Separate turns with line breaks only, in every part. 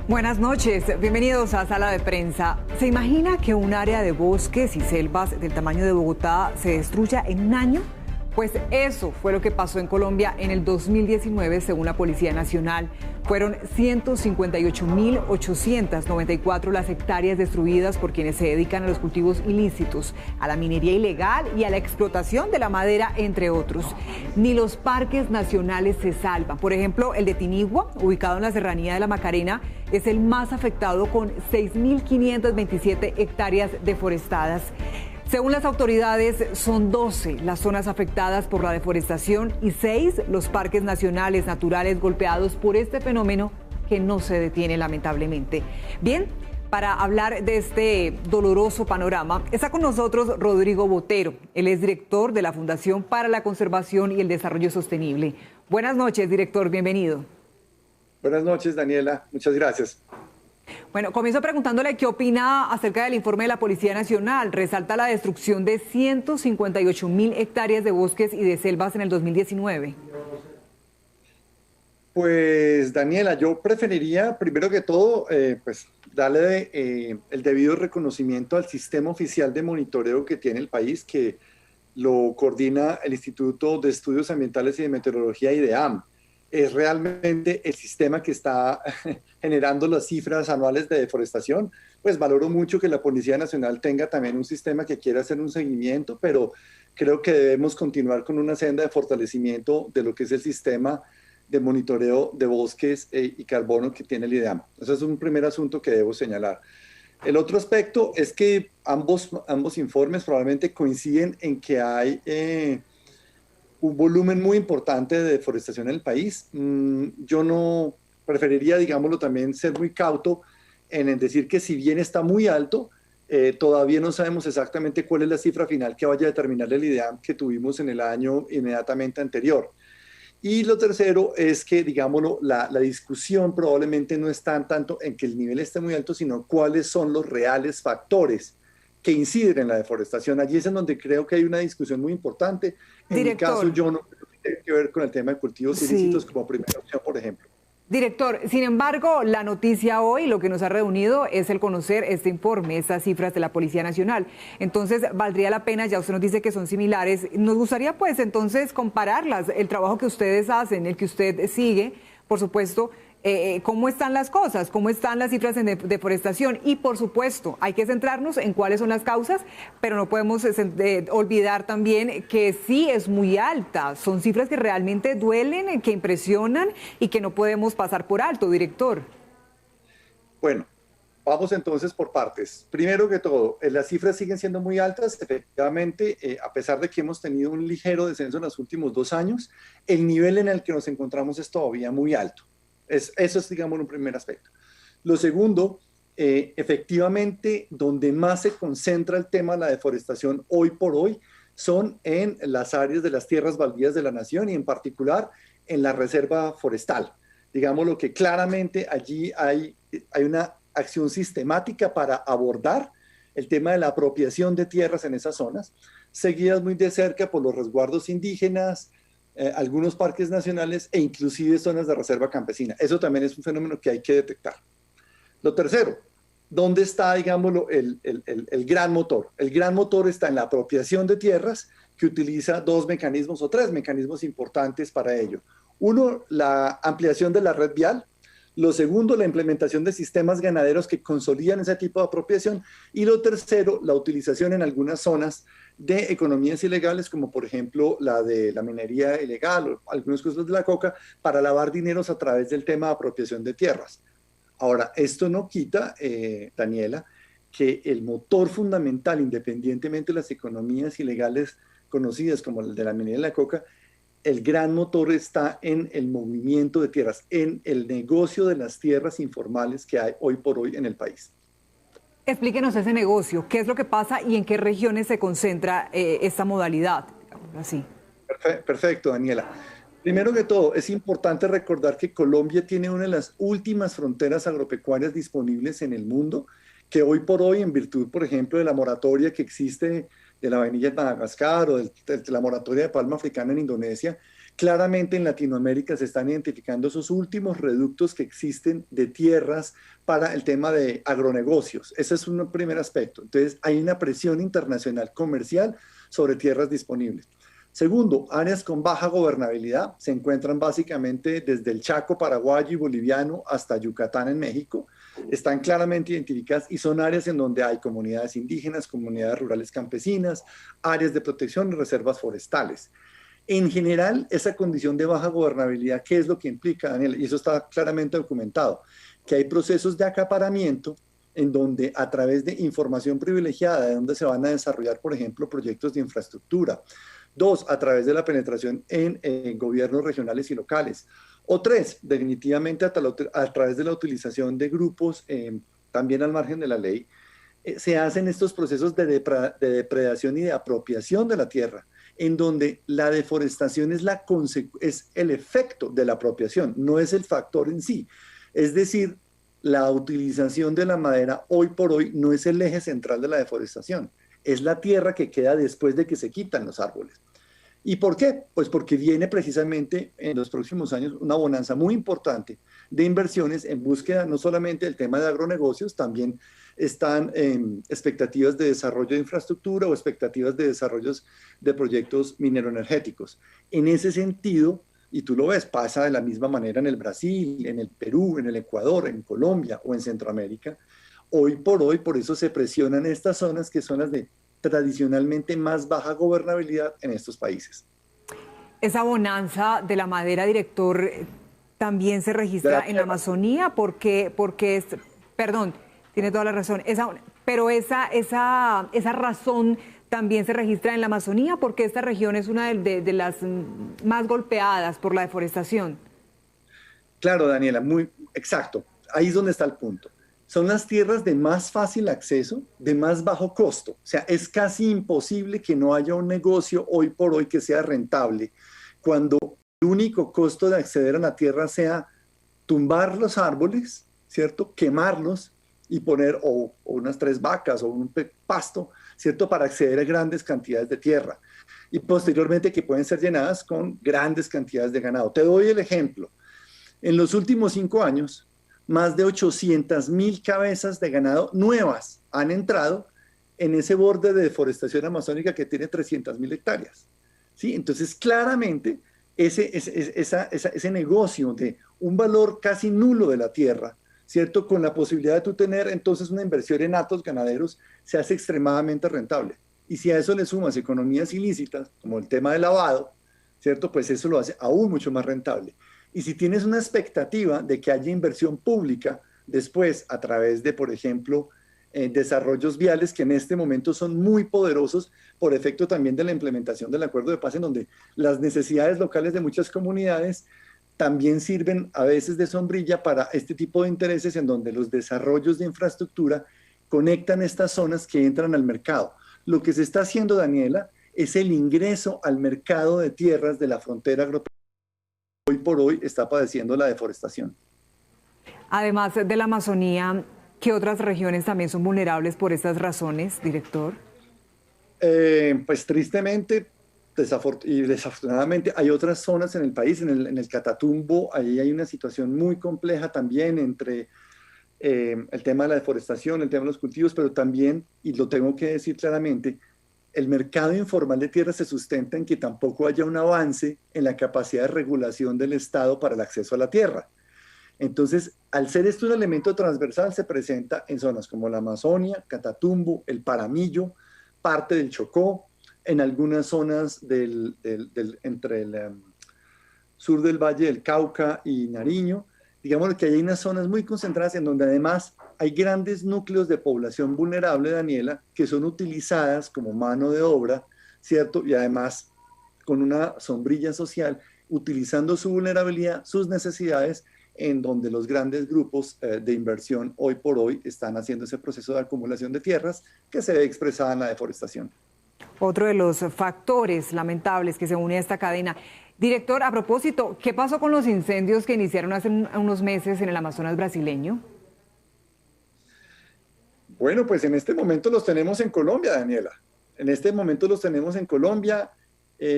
Buenas noches, bienvenidos a Sala de Prensa. ¿Se imagina que un área de bosques y selvas del tamaño de Bogotá se destruya en un año? Pues eso fue lo que pasó en Colombia en el 2019, según la Policía Nacional. Fueron 158.894 las hectáreas destruidas por quienes se dedican a los cultivos ilícitos, a la minería ilegal y a la explotación de la madera, entre otros. Ni los parques nacionales se salvan. Por ejemplo, el de Tinigua, ubicado en la serranía de la Macarena, es el más afectado con 6.527 hectáreas deforestadas. Según las autoridades, son 12 las zonas afectadas por la deforestación y 6 los parques nacionales naturales golpeados por este fenómeno que no se detiene lamentablemente. Bien, para hablar de este doloroso panorama, está con nosotros Rodrigo Botero. Él es director de la Fundación para la Conservación y el Desarrollo Sostenible. Buenas noches, director, bienvenido.
Buenas noches, Daniela. Muchas gracias.
Bueno, comienzo preguntándole qué opina acerca del informe de la Policía Nacional. Resalta la destrucción de 158.000 hectáreas de bosques y de selvas en el 2019.
Pues, Daniela, yo preferiría, primero que todo, darle el debido reconocimiento al sistema oficial de monitoreo que tiene el país, que lo coordina el Instituto de Estudios Ambientales y de Meteorología, IDEAM. Es realmente el sistema que está generando las cifras anuales de deforestación. Pues valoro mucho que la Policía Nacional tenga también un sistema que quiera hacer un seguimiento, pero creo que debemos continuar con una senda de fortalecimiento de lo que es el sistema de monitoreo de bosques y carbono que tiene el IDEAM. Ese es un primer asunto que debo señalar. El otro aspecto es que ambos informes probablemente coinciden en que hay un volumen muy importante de deforestación en el país. Yo no preferiría, digámoslo también, ser muy cauto en decir que si bien está muy alto, todavía no sabemos exactamente cuál es la cifra final que vaya a determinar el IDEAM que tuvimos en el año inmediatamente anterior. Y lo tercero es que, digámoslo, la discusión probablemente no está tanto en que el nivel esté muy alto, sino cuáles son los reales factores que inciden en la deforestación. Allí es en donde creo que hay una discusión muy importante. En mi caso, yo no creo que tenga que ver con el tema de cultivos ilícitos como primera opción, por ejemplo.
Director, sin embargo, la noticia hoy, lo que nos ha reunido es el conocer este informe, estas cifras de la Policía Nacional. Entonces, valdría la pena, ya usted nos dice que son similares, nos gustaría pues entonces compararlas, el trabajo que ustedes hacen, el que usted sigue, por supuesto, cómo están las cosas, cómo están las cifras en deforestación y por supuesto hay que centrarnos en cuáles son las causas, pero no podemos olvidar también que sí es muy alta, son cifras que realmente duelen, que impresionan y que no podemos pasar por alto, director.
Bueno, vamos entonces por partes. Primero que todo, las cifras siguen siendo muy altas, efectivamente, a pesar de que hemos tenido un ligero descenso en los últimos 2 años, el nivel en el que nos encontramos es todavía muy alto. Eso es, digamos, un primer aspecto. Lo segundo, efectivamente, donde más se concentra el tema de la deforestación hoy por hoy son en las áreas de las tierras baldías de la nación y en particular en la reserva forestal. Digamos lo que claramente allí hay una acción sistemática para abordar el tema de la apropiación de tierras en esas zonas, seguidas muy de cerca por los resguardos indígenas, algunos parques nacionales e inclusive zonas de reserva campesina. Eso también es un fenómeno que hay que detectar. Lo tercero, ¿dónde está, digámoslo, el gran motor? El gran motor está en la apropiación de tierras, que utiliza 2 mecanismos o 3 mecanismos importantes para ello. Uno, la ampliación de la red vial. Lo segundo, la implementación de sistemas ganaderos que consolidan ese tipo de apropiación. Y lo tercero, la utilización en algunas zonas de economías ilegales, como por ejemplo la de la minería ilegal o algunos casos de la coca, para lavar dineros a través del tema de apropiación de tierras. Ahora, esto no quita, Daniela, que el motor fundamental, independientemente de las economías ilegales conocidas como el de la minería y la coca, el gran motor está en el movimiento de tierras, en el negocio de las tierras informales que hay hoy por hoy en el país.
Explíquenos ese negocio, qué es lo que pasa y en qué regiones se concentra esta modalidad, así.
Perfecto, Daniela. Primero que todo, es importante recordar que Colombia tiene una de las últimas fronteras agropecuarias disponibles en el mundo, que hoy por hoy, en virtud, por ejemplo, de la moratoria que existe de la vainilla en Madagascar o de la moratoria de palma africana en Indonesia, claramente en Latinoamérica se están identificando esos últimos reductos que existen de tierras para el tema de agronegocios. Ese es un primer aspecto. Entonces, hay una presión internacional comercial sobre tierras disponibles. Segundo, áreas con baja gobernabilidad se encuentran básicamente desde el Chaco paraguayo y boliviano hasta Yucatán en México. Están claramente identificadas y son áreas en donde hay comunidades indígenas, comunidades rurales campesinas, áreas de protección y reservas forestales. En general, esa condición de baja gobernabilidad, ¿qué es lo que implica, Daniel? Y eso está claramente documentado, que hay procesos de acaparamiento en donde a través de información privilegiada, de donde se van a desarrollar, por ejemplo, proyectos de infraestructura. Dos, a través de la penetración en gobiernos regionales y locales. O tres, definitivamente a través de la utilización de grupos, también al margen de la ley, se hacen estos procesos de depredación y de apropiación de la tierra, en donde la deforestación es el efecto de la apropiación, no es el factor en sí. Es decir, la utilización de la madera hoy por hoy no es el eje central de la deforestación, es la tierra que queda después de que se quitan los árboles. ¿Y por qué? Pues porque viene precisamente en los próximos años una bonanza muy importante de inversiones en búsqueda no solamente del tema de agronegocios, también están expectativas de desarrollo de infraestructura o expectativas de desarrollos de proyectos mineroenergéticos. En ese sentido, y tú lo ves, pasa de la misma manera en el Brasil, en el Perú, en el Ecuador, en Colombia o en Centroamérica. Hoy por hoy, por eso se presionan estas zonas que son las de tradicionalmente más baja gobernabilidad en estos países.
Esa bonanza de la madera, director, también se registra en la Amazonía, porque perdón, tiene toda la razón, pero esa razón también se registra en la Amazonía, porque esta región es una de las más golpeadas por la deforestación.
Claro, Daniela, muy exacto. Ahí es donde está el punto. Son las tierras de más fácil acceso, de más bajo costo. O sea, es casi imposible que no haya un negocio hoy por hoy que sea rentable cuando el único costo de acceder a la tierra sea tumbar los árboles, ¿cierto? Quemarlos y poner o unas 3 vacas o un pasto, ¿cierto? Para acceder a grandes cantidades de tierra. Y posteriormente que pueden ser llenadas con grandes cantidades de ganado. Te doy el ejemplo. En los últimos 5 años, más de 800.000 cabezas de ganado nuevas han entrado en ese borde de deforestación amazónica que tiene 300.000 hectáreas. ¿Sí? Entonces, claramente, ese negocio de un valor casi nulo de la tierra, ¿cierto? Con la posibilidad de tú tener entonces una inversión en hatos ganaderos, se hace extremadamente rentable. Y si a eso le sumas economías ilícitas, como el tema del lavado, ¿cierto? Pues eso lo hace aún mucho más rentable. Y si tienes una expectativa de que haya inversión pública después a través de, por ejemplo, desarrollos viales que en este momento son muy poderosos por efecto también de la implementación del acuerdo de paz, en donde las necesidades locales de muchas comunidades también sirven a veces de sombrilla para este tipo de intereses en donde los desarrollos de infraestructura conectan estas zonas que entran al mercado. Lo que se está haciendo, Daniela, es el ingreso al mercado de tierras de la frontera agropecuaria. Hoy por hoy está padeciendo la deforestación.
Además de la Amazonía, ¿qué otras regiones también son vulnerables por estas razones, director?
Pues tristemente y desafortunadamente hay otras zonas en el país, en el Catatumbo, ahí hay una situación muy compleja también entre el tema de la deforestación, el tema de los cultivos, pero también, y lo tengo que decir claramente, el mercado informal de tierra se sustenta en que tampoco haya un avance en la capacidad de regulación del Estado para el acceso a la tierra. Entonces, al ser esto un elemento transversal, se presenta en zonas como la Amazonia, Catatumbo, el Paramillo, parte del Chocó, en algunas zonas entre el sur del Valle del Cauca y Nariño. Digamos que hay unas zonas muy concentradas en donde además hay grandes núcleos de población vulnerable, Daniela, que son utilizadas como mano de obra, ¿cierto? Y además con una sombrilla social, utilizando su vulnerabilidad, sus necesidades, en donde los grandes grupos de inversión hoy por hoy están haciendo ese proceso de acumulación de tierras que se ve expresada en la deforestación.
Otro de los factores lamentables que se une a esta cadena. Director, a propósito, ¿qué pasó con los incendios que iniciaron hace unos meses en el Amazonas brasileño?
Bueno, pues en este momento los tenemos en Colombia, Daniela. en este momento los tenemos en Colombia.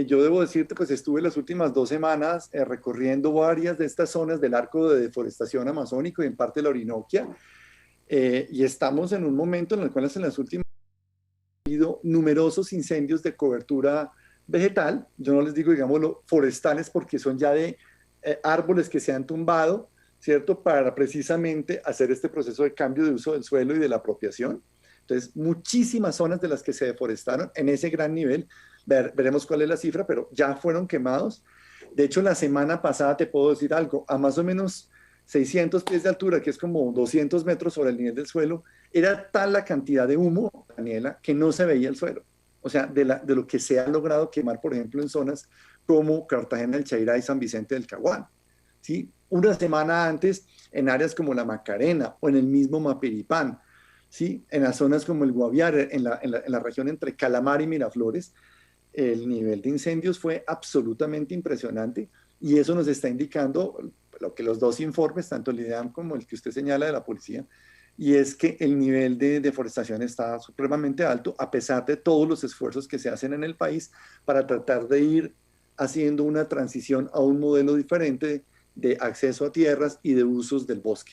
Yo debo decirte, pues estuve las últimas 2 semanas recorriendo varias de estas zonas del arco de deforestación amazónico y en parte de la Orinoquia, y estamos en un momento en el cual en las últimas ha habido numerosos incendios de cobertura vegetal. Yo no les digo, digámoslo, forestales, porque son ya de árboles que se han tumbado, ¿cierto? Para precisamente hacer este proceso de cambio de uso del suelo y de la apropiación. Entonces, muchísimas zonas de las que se deforestaron en ese gran nivel, veremos cuál es la cifra, pero ya fueron quemados. De hecho, la semana pasada, te puedo decir algo, a más o menos 600 pies de altura, que es como 200 metros sobre el nivel del suelo, era tal la cantidad de humo, Daniela, que no se veía el suelo. O sea, de lo que se ha logrado quemar, por ejemplo, en zonas como Cartagena del Chairá y San Vicente del Caguán, ¿sí? Una semana antes, en áreas como la Macarena o en el mismo Mapiripán, ¿sí? En las zonas como el Guaviare, en la región entre Calamar y Miraflores, el nivel de incendios fue absolutamente impresionante, y eso nos está indicando lo que los dos informes, tanto el IDEAM como el que usted señala de la policía, y es que el nivel de deforestación está supremamente alto, a pesar de todos los esfuerzos que se hacen en el país para tratar de ir haciendo una transición a un modelo diferente de acceso a tierras y de usos del bosque.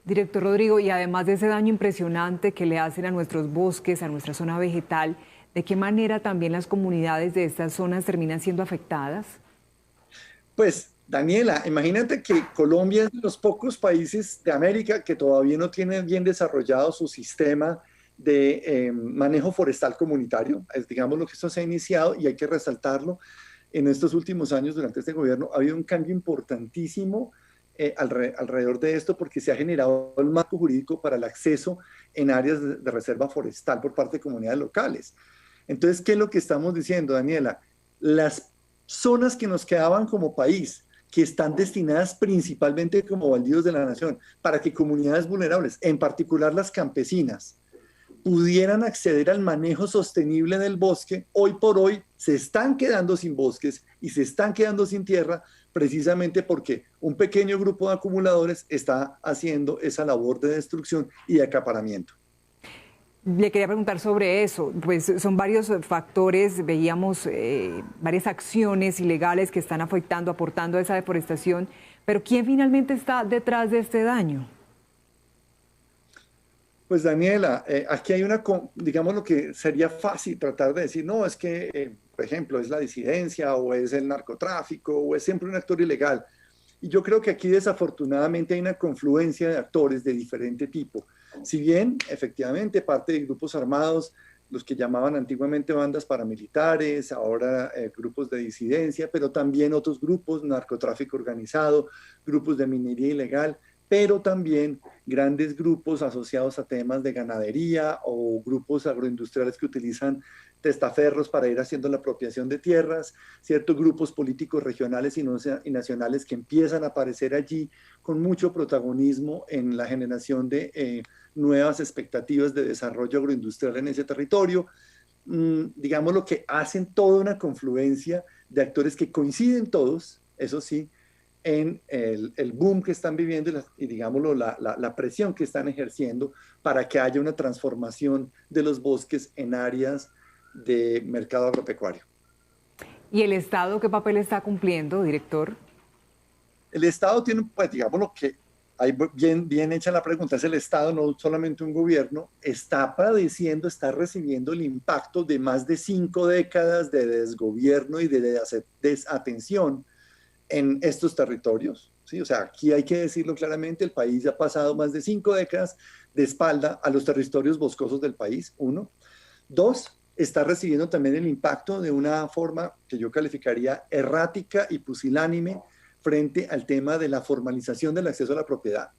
Director Rodrigo, y además de ese daño impresionante que le hacen a nuestros bosques, a nuestra zona vegetal, ¿de qué manera también las comunidades de estas zonas terminan siendo afectadas?
Pues, Daniela, imagínate que Colombia es de los pocos países de América que todavía no tiene bien desarrollado su sistema de manejo forestal comunitario. Digamos lo que esto se ha iniciado y hay que resaltarlo. En estos últimos años, durante este gobierno, ha habido un cambio importantísimo alrededor de esto, porque se ha generado el marco jurídico para el acceso en áreas de reserva forestal por parte de comunidades locales. Entonces, ¿qué es lo que estamos diciendo, Daniela? Las zonas que nos quedaban como país, que están destinadas principalmente como baldíos de la nación, para que comunidades vulnerables, en particular las campesinas, pudieran acceder al manejo sostenible del bosque, hoy por hoy se están quedando sin bosques y se están quedando sin tierra, precisamente porque un pequeño grupo de acumuladores está haciendo esa labor de destrucción y de acaparamiento.
Le quería preguntar sobre eso, pues son varios factores, veíamos varias acciones ilegales que están afectando, aportando a esa deforestación, pero ¿quién finalmente está detrás de este daño?
Pues Daniela, aquí hay digamos lo que sería fácil tratar de decir, no, es que, por ejemplo, es la disidencia o es el narcotráfico o es siempre un actor ilegal. Y yo creo que aquí desafortunadamente hay una confluencia de actores de diferente tipo. Si bien efectivamente parte de grupos armados, los que llamaban antiguamente bandas paramilitares, ahora grupos de disidencia, pero también otros grupos, narcotráfico organizado, grupos de minería ilegal, pero también grandes grupos asociados a temas de ganadería o grupos agroindustriales que utilizan testaferros para ir haciendo la apropiación de tierras, ciertos grupos políticos regionales y nacionales que empiezan a aparecer allí con mucho protagonismo en la generación de nuevas expectativas de desarrollo agroindustrial en ese territorio. Digamos lo que hacen toda una confluencia de actores que coinciden todos, eso sí, en el boom que están viviendo y digámoslo, la presión que están ejerciendo para que haya una transformación de los bosques en áreas de mercado agropecuario.
¿Y el Estado qué papel está cumpliendo, director?
El Estado tiene, pues digámoslo que, hay bien hecha la pregunta, es el Estado, no solamente un gobierno, está padeciendo, está recibiendo el impacto de más de 5 décadas de desgobierno y de desatención en estos territorios, ¿sí? O sea, aquí hay que decirlo claramente, el país ha pasado más de 5 décadas de espalda a los territorios boscosos del país, 1. 2, está recibiendo también el impacto de una forma que yo calificaría errática y pusilánime frente al tema de la formalización del acceso a la propiedad.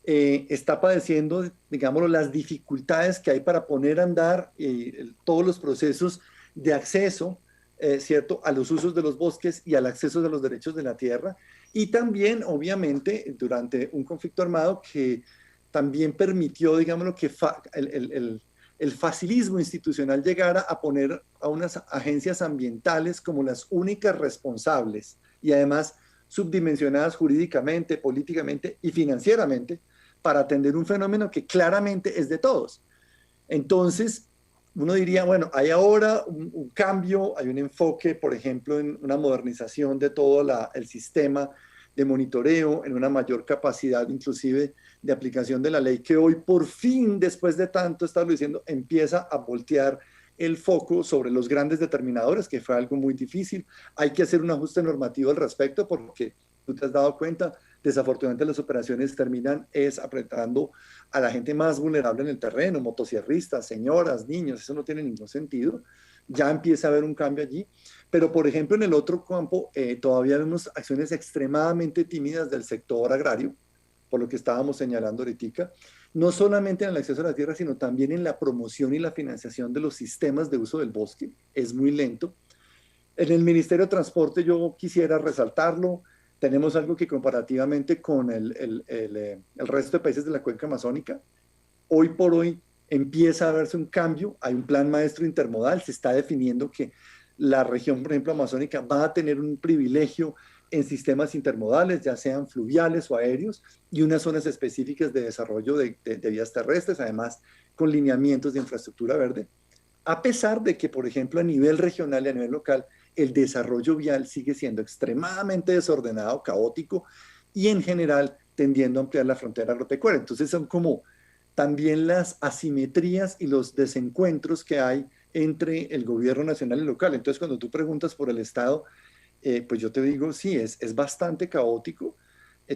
Está padeciendo, digámoslo, las dificultades que hay para poner a andar todos los procesos de acceso, ¿cierto?, a los usos de los bosques y al acceso de los derechos de la tierra, y también, obviamente, durante un conflicto armado que también permitió, digámoslo, que el facilismo institucional llegara a poner a unas agencias ambientales como las únicas responsables y además subdimensionadas jurídicamente, políticamente y financieramente para atender un fenómeno que claramente es de todos. Entonces, uno diría, bueno, hay ahora un cambio, hay un enfoque, por ejemplo, en una modernización de todo el sistema de monitoreo, en una mayor capacidad inclusive de aplicación de la ley, que hoy por fin, después de tanto estarlo diciendo, empieza a voltear el foco sobre los grandes determinadores, que fue algo muy difícil. Hay que hacer un ajuste normativo al respecto porque tú te has dado cuenta, desafortunadamente las operaciones terminan apretando a la gente más vulnerable en el terreno, motosierristas, señoras, niños, eso no tiene ningún sentido. Ya empieza a haber un cambio allí. Pero, por ejemplo, en el otro campo, todavía vemos acciones extremadamente tímidas del sector agrario, por lo que estábamos señalando ahorita, no solamente en el acceso a la tierra, sino también en la promoción y la financiación de los sistemas de uso del bosque. Es muy lento. En el Ministerio de Transporte yo quisiera resaltarlo. Tenemos algo que comparativamente con el resto de países de la cuenca amazónica, hoy por hoy empieza a verse un cambio, hay un plan maestro intermodal, se está definiendo que la región, por ejemplo, amazónica va a tener un privilegio en sistemas intermodales, ya sean fluviales o aéreos, y unas zonas específicas de desarrollo de vías terrestres, además con lineamientos de infraestructura verde, a pesar de que, por ejemplo, a nivel regional y a nivel local, el desarrollo vial sigue siendo extremadamente desordenado, caótico, y en general tendiendo a ampliar la frontera agropecuaria. Entonces son como también las asimetrías y los desencuentros que hay entre el gobierno nacional y local. Entonces, cuando tú preguntas por el Estado, pues yo te digo, sí, es bastante caótico.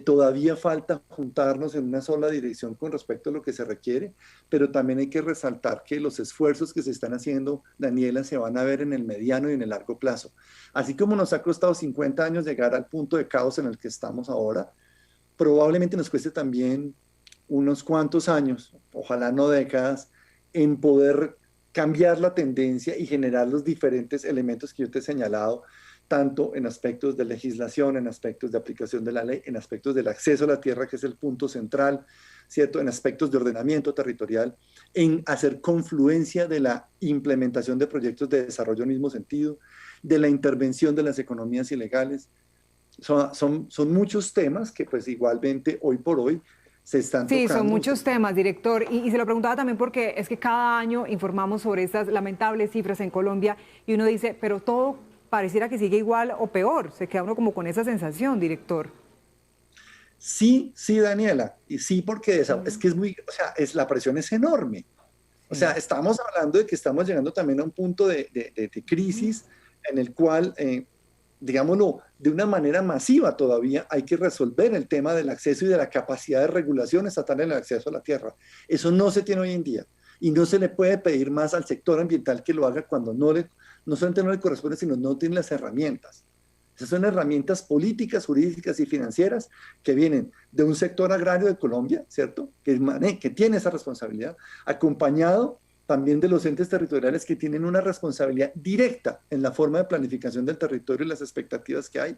Todavía falta juntarnos en una sola dirección con respecto a lo que se requiere, pero también hay que resaltar que los esfuerzos que se están haciendo, Daniela, se van a ver en el mediano y en el largo plazo. Así como nos ha costado 50 años llegar al punto de caos en el que estamos ahora, probablemente nos cueste también unos cuantos años, ojalá no décadas, en poder cambiar la tendencia y generar los diferentes elementos que yo te he señalado, tanto en aspectos de legislación, en aspectos de aplicación de la ley, en aspectos del acceso a la tierra, que es el punto central, ¿cierto? En aspectos de ordenamiento territorial, en hacer confluencia de la implementación de proyectos de desarrollo en el mismo sentido, de la intervención de las economías ilegales. Son muchos temas que pues igualmente hoy por hoy se están
Sí,
tocando.
son muchos temas, director. Y se lo preguntaba también porque es que cada año informamos sobre estas lamentables cifras en Colombia y uno dice, pero todo pareciera que sigue igual o peor. Se queda uno como con esa sensación, director.
Sí, sí, Daniela, y sí, porque es que es muy, o sea, la presión es enorme. O sea, estamos hablando de que estamos llegando también a un punto de crisis en el cual, digámoslo, de una manera masiva todavía hay que resolver el tema del acceso y de la capacidad de regulación estatal en el acceso a la tierra. Eso no se tiene hoy en día y no se le puede pedir más al sector ambiental que lo haga cuando no solamente no le corresponde, sino no tiene las herramientas. Esas son herramientas políticas, jurídicas y financieras que vienen de un sector agrario de Colombia, ¿cierto? Que tiene esa responsabilidad, acompañado también de los entes territoriales que tienen una responsabilidad directa en la forma de planificación del territorio y las expectativas que hay.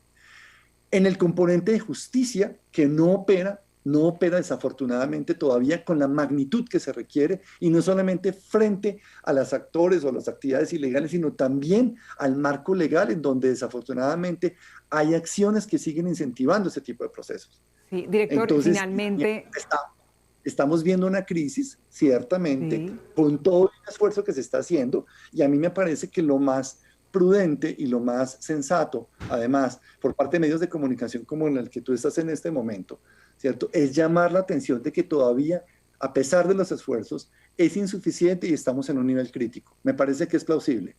En el componente de justicia, que no opera desafortunadamente todavía con la magnitud que se requiere, y no solamente frente a los actores o las actividades ilegales, sino también al marco legal en donde desafortunadamente hay acciones que siguen incentivando ese tipo de procesos.
Sí, director,
entonces,
finalmente...
estamos viendo una crisis, ciertamente,
Sí.
con todo el esfuerzo que se está haciendo, y a mí me parece que lo más prudente y lo más sensato, además, por parte de medios de comunicación como en el que tú estás en este momento, ¿cierto? Es llamar la atención de que todavía, a pesar de los esfuerzos, es insuficiente y estamos en un nivel crítico. Me parece que es plausible.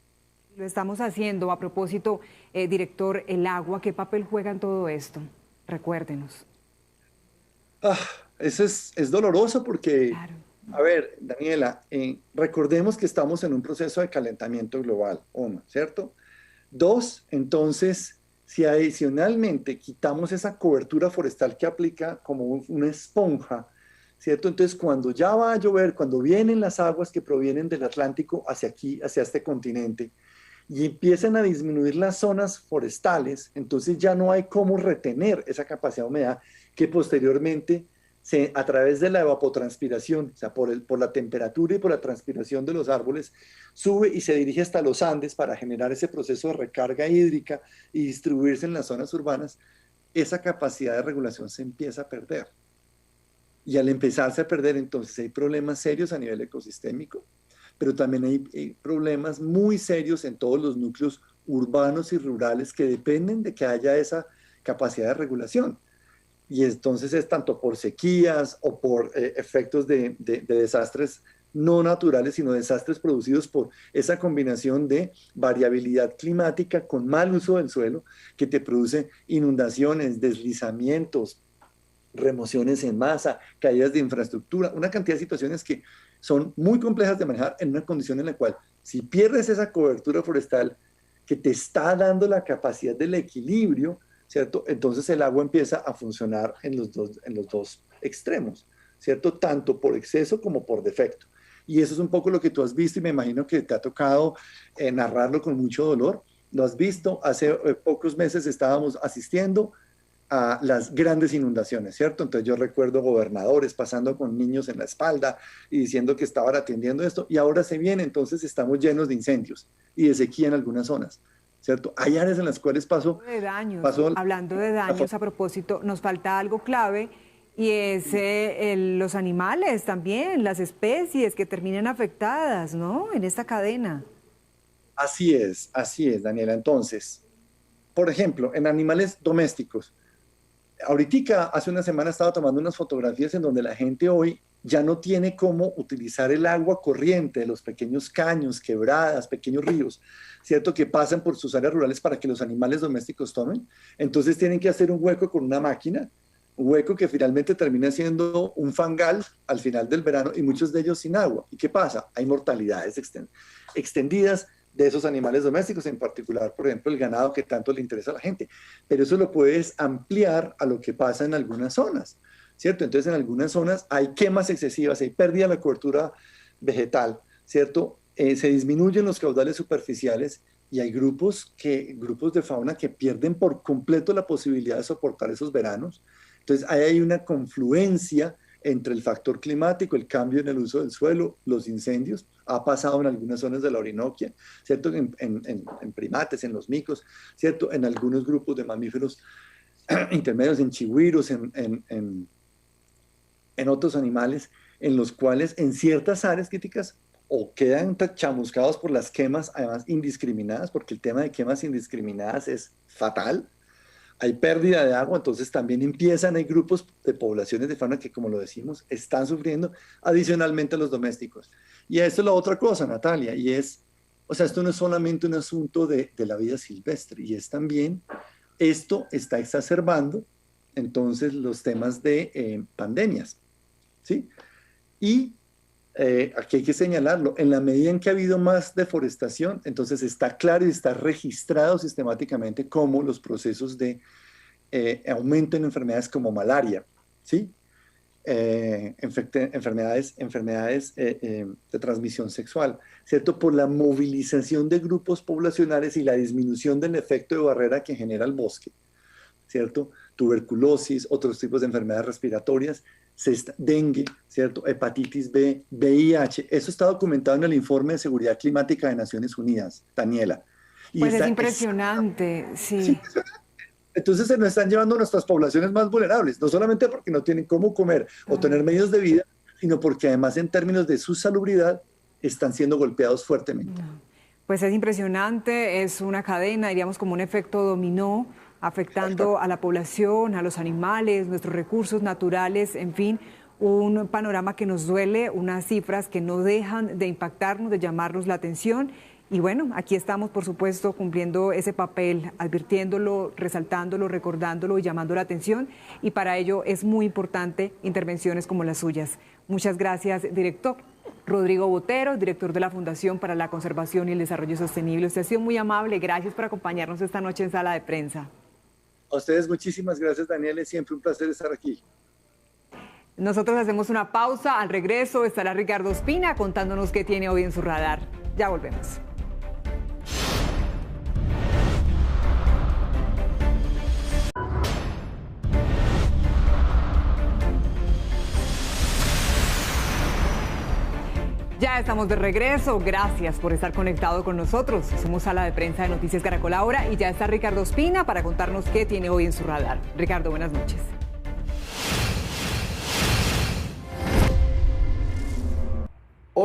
Lo estamos haciendo. A propósito, director, el agua, ¿qué papel juega en todo esto? Recuérdenos.
Eso es doloroso porque,
Claro.
a ver, Daniela, recordemos que estamos en un proceso de calentamiento global, uno, ¿cierto? Dos, entonces, si adicionalmente quitamos esa cobertura forestal que aplica como una esponja, ¿cierto? Entonces, cuando ya va a llover, cuando vienen las aguas que provienen del Atlántico hacia aquí, hacia este continente, y empiezan a disminuir las zonas forestales, entonces ya no hay cómo retener esa capacidad de humedad que posteriormente a través de la evapotranspiración, o sea, por la temperatura y por la transpiración de los árboles, sube y se dirige hasta los Andes para generar ese proceso de recarga hídrica y distribuirse en las zonas urbanas. Esa capacidad de regulación se empieza a perder. Y al empezarse a perder, entonces hay problemas serios a nivel ecosistémico, pero también hay problemas muy serios en todos los núcleos urbanos y rurales que dependen de que haya esa capacidad de regulación. Y entonces es tanto por sequías o por efectos de desastres no naturales, sino desastres producidos por esa combinación de variabilidad climática con mal uso del suelo, que te produce inundaciones, deslizamientos, remociones en masa, caídas de infraestructura, una cantidad de situaciones que son muy complejas de manejar en una condición en la cual, si pierdes esa cobertura forestal que te está dando la capacidad del equilibrio, ¿cierto? Entonces el agua empieza a funcionar en los dos extremos, ¿cierto? Tanto por exceso como por defecto. Y eso es un poco lo que tú has visto y me imagino que te ha tocado narrarlo con mucho dolor. Lo has visto, hace pocos meses estábamos asistiendo a las grandes inundaciones, ¿cierto? Entonces yo recuerdo gobernadores pasando con niños en la espalda y diciendo que estaban atendiendo esto y ahora se viene, entonces estamos llenos de incendios y de sequía en algunas zonas, ¿cierto? Hay áreas en las cuales
hablando de daños, a propósito, nos falta algo clave y es los animales también, las especies que terminan afectadas, ¿no? En esta cadena.
Así es, Daniela. Entonces, por ejemplo, en animales domésticos, ahorita, hace una semana estaba tomando unas fotografías en donde la gente hoy ya no tiene cómo utilizar el agua corriente de los pequeños caños, quebradas, pequeños ríos, ¿cierto? Que pasan por sus áreas rurales para que los animales domésticos tomen. Entonces tienen que hacer un hueco con una máquina, un hueco que finalmente termina siendo un fangal al final del verano y muchos de ellos sin agua. ¿Y qué pasa? Hay mortalidades extendidas de esos animales domésticos, en particular, por ejemplo, el ganado que tanto le interesa a la gente. Pero eso lo puedes ampliar a lo que pasa en algunas zonas, ¿cierto? Entonces, en algunas zonas hay quemas excesivas, hay pérdida de la cobertura vegetal, ¿cierto? Se disminuyen los caudales superficiales y hay grupos de fauna que pierden por completo la posibilidad de soportar esos veranos. Entonces, ahí hay una confluencia entre el factor climático, el cambio en el uso del suelo, los incendios. Ha pasado en algunas zonas de la Orinoquia, ¿cierto? En primates, en los micos, ¿cierto? En algunos grupos de mamíferos intermedios, en chigüiros, en otros animales, en los cuales en ciertas áreas críticas o quedan chamuscados por las quemas, además indiscriminadas, porque el tema de quemas indiscriminadas es fatal. Hay pérdida de agua, entonces también hay grupos de poblaciones de fauna que, como lo decimos, están sufriendo adicionalmente a los domésticos. Y esto es la otra cosa, Natalia, y es, o sea, esto no es solamente un asunto de la vida silvestre, y es también, esto está exacerbando, entonces, los temas de pandemias, ¿sí? Y aquí hay que señalarlo, en la medida en que ha habido más deforestación, entonces está claro y está registrado sistemáticamente como los procesos de aumento en enfermedades como malaria, ¿sí? Enfermedades de transmisión sexual, ¿cierto? Por la movilización de grupos poblacionales y la disminución del efecto de barrera que genera el bosque, ¿cierto? Tuberculosis, otros tipos de enfermedades respiratorias, dengue, ¿cierto? Hepatitis B, VIH. Eso está documentado en el informe de seguridad climática de Naciones Unidas, Daniela.
Y pues es impresionante, sí.
Entonces se nos están llevando nuestras poblaciones más vulnerables, no solamente porque no tienen cómo comer o tener medios de vida, sino porque además en términos de su salubridad están siendo golpeados fuertemente.
Pues es impresionante, es una cadena, diríamos como un efecto dominó, afectando a la población, a los animales, nuestros recursos naturales, en fin, un panorama que nos duele, unas cifras que no dejan de impactarnos, de llamarnos la atención. Y bueno, aquí estamos, por supuesto, cumpliendo ese papel, advirtiéndolo, resaltándolo, recordándolo y llamando la atención. Y para ello es muy importante intervenciones como las suyas. Muchas gracias, director. Rodrigo Botero, director de la Fundación para la Conservación y el Desarrollo Sostenible. Usted ha sido muy amable. Gracias por acompañarnos esta noche en Sala de Prensa.
A ustedes muchísimas gracias, Daniela. Es siempre un placer estar aquí.
Nosotros hacemos una pausa. Al regreso estará Ricardo Ospina contándonos qué tiene hoy en su radar. Ya volvemos. Ya estamos de regreso, gracias por estar conectado con nosotros. Somos Sala de Prensa de Noticias Caracol Ahora y ya está Ricardo Ospina para contarnos qué tiene hoy en su radar. Ricardo, buenas noches.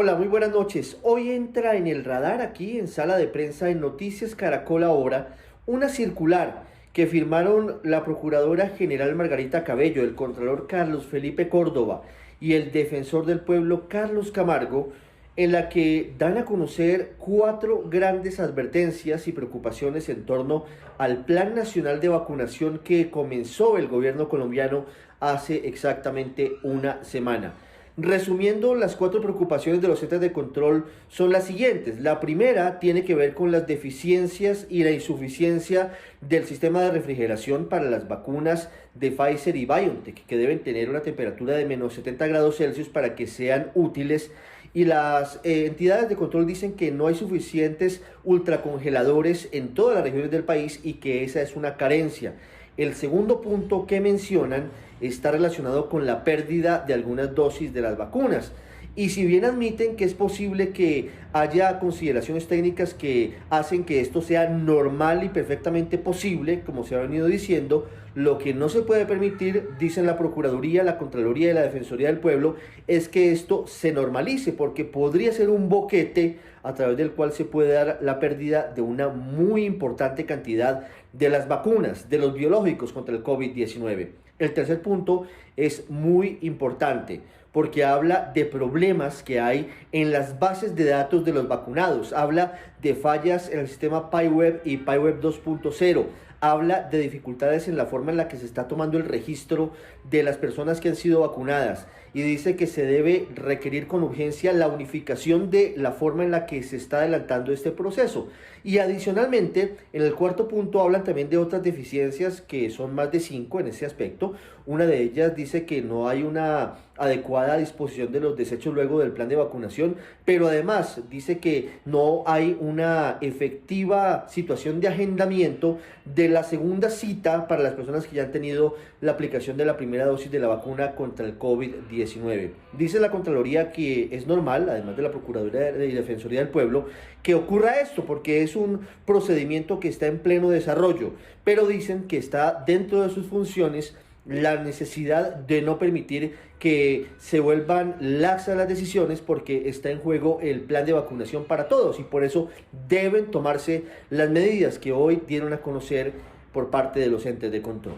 Hola, muy buenas noches. Hoy entra en el radar aquí en Sala de Prensa en Noticias Caracol Ahora una circular que firmaron la Procuradora General Margarita Cabello, el Contralor Carlos Felipe Córdoba y el Defensor del Pueblo Carlos Camargo, en la que dan a conocer 4 grandes advertencias y preocupaciones en torno al Plan Nacional de Vacunación que comenzó el gobierno colombiano hace exactamente una semana. Resumiendo, las 4 preocupaciones de los entes de control son las siguientes. La primera tiene que ver con las deficiencias y la insuficiencia del sistema de refrigeración para las vacunas de Pfizer y BioNTech, que deben tener una temperatura de menos 70 grados Celsius para que sean útiles. Y las entidades de control dicen que no hay suficientes ultracongeladores en todas las regiones del país y que esa es una carencia. El segundo punto que mencionan está relacionado con la pérdida de algunas dosis de las vacunas. Y si bien admiten que es posible que haya consideraciones técnicas que hacen que esto sea normal y perfectamente posible, como se ha venido diciendo, lo que no se puede permitir, dicen la Procuraduría, la Contraloría y la Defensoría del Pueblo, es que esto se normalice, porque podría ser un boquete a través del cual se puede dar la pérdida de una muy importante cantidad de las vacunas, de los biológicos contra el COVID-19. El tercer punto es muy importante porque habla de problemas que hay en las bases de datos de los vacunados, habla de fallas en el sistema PyWeb y PyWeb 2.0, habla de dificultades en la forma en la que se está tomando el registro de las personas que han sido vacunadas y dice que se debe requerir con urgencia la unificación de la forma en la que se está adelantando este proceso. Y adicionalmente, en el cuarto punto hablan también de otras deficiencias que son más de 5 en ese aspecto. Una de ellas dice que no hay una adecuada disposición de los desechos luego del plan de vacunación, pero además dice que no hay una efectiva situación de agendamiento de la segunda cita para las personas que ya han tenido la aplicación de la primera dosis de la vacuna contra el COVID-19. Dice la Contraloría que es normal, además de la Procuraduría y Defensoría del Pueblo, que ocurra esto porque es un procedimiento que está en pleno desarrollo, pero dicen que está dentro de sus funciones la necesidad de no permitir que se vuelvan laxas las decisiones porque está en juego el plan de vacunación para todos y por eso deben tomarse las medidas que hoy dieron a conocer por parte de los entes de control.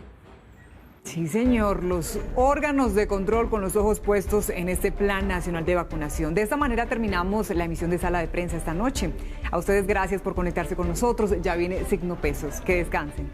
Sí, señor, los órganos de control con los ojos puestos en este Plan Nacional de Vacunación. De esta manera terminamos la emisión de Sala de Prensa esta noche. A ustedes gracias por conectarse con nosotros. Ya viene Signo Pesos. Que descansen.